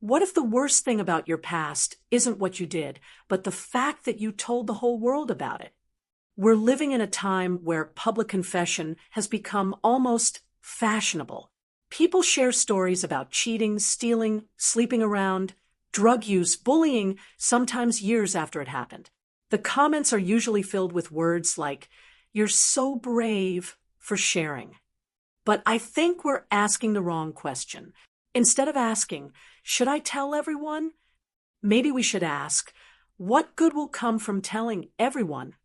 What if the worst thing about your past isn't what you did, but the fact that you told the whole world about it? We're living in a time where public confession has become almost fashionable. People share stories about cheating, stealing, sleeping around, drug use, bullying, sometimes years after it happened. The comments are usually filled with words like, "You're so brave for sharing." But I think we're asking the wrong question. Instead of asking, "Should I tell everyone?" maybe we should ask, "What good will come from telling everyone?"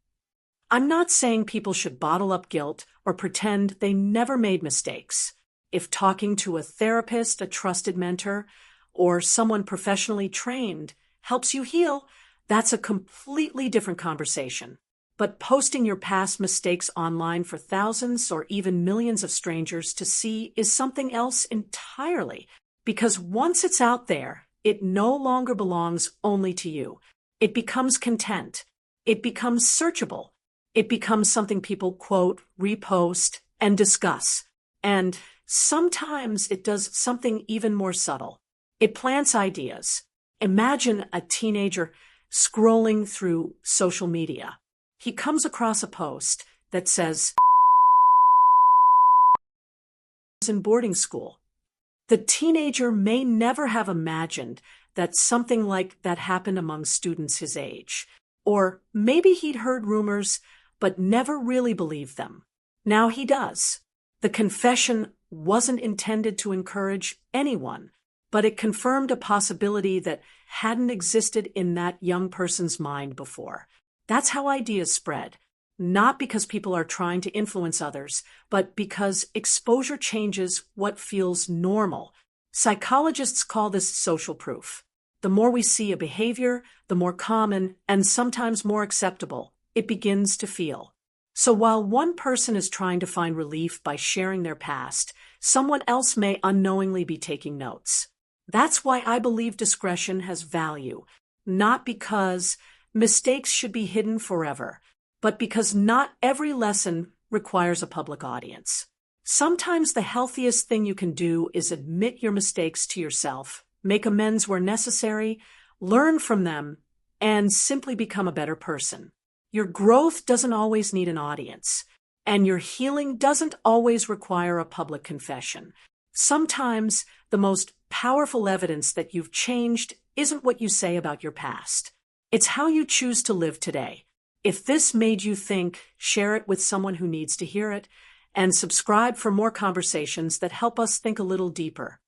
I'm not saying people should bottle up guilt or pretend they never made mistakes. If talking to a therapist, a trusted mentor, or someone professionally trained helps you heal, that's a completely different conversation. But posting your past mistakes online for thousands or even millions of strangers to see is something else entirely. Because once it's out there, it no longer belongs only to you. It becomes content. It becomes searchable. It becomes something people quote, repost, and discuss. And sometimes it does something even more subtle. It plants ideas. Imagine a teenager scrolling through social media. He comes across a post that says, in boarding school. The teenager may never have imagined that something like that happened among students his age. Or maybe he'd heard rumors, but never really believed them. Now he does. The confession wasn't intended to encourage anyone, but it confirmed a possibility that hadn't existed in that young person's mind before. That's how ideas spread, not because people are trying to influence others, but because exposure changes what feels normal. Psychologists call this social proof. The more we see a behavior, the more common and sometimes more acceptable it begins to feel. So while one person is trying to find relief by sharing their past, someone else may unknowingly be taking notes. That's why I believe discretion has value, not because mistakes should be hidden forever, but because not every lesson requires a public audience. Sometimes the healthiest thing you can do is admit your mistakes to yourself, make amends where necessary, learn from them, and simply become a better person. Your growth doesn't always need an audience, and your healing doesn't always require a public confession. Sometimes the most powerful evidence that you've changed isn't what you say about your past. It's how you choose to live today. If this made you think, share it with someone who needs to hear it, and subscribe for more conversations that help us think a little deeper.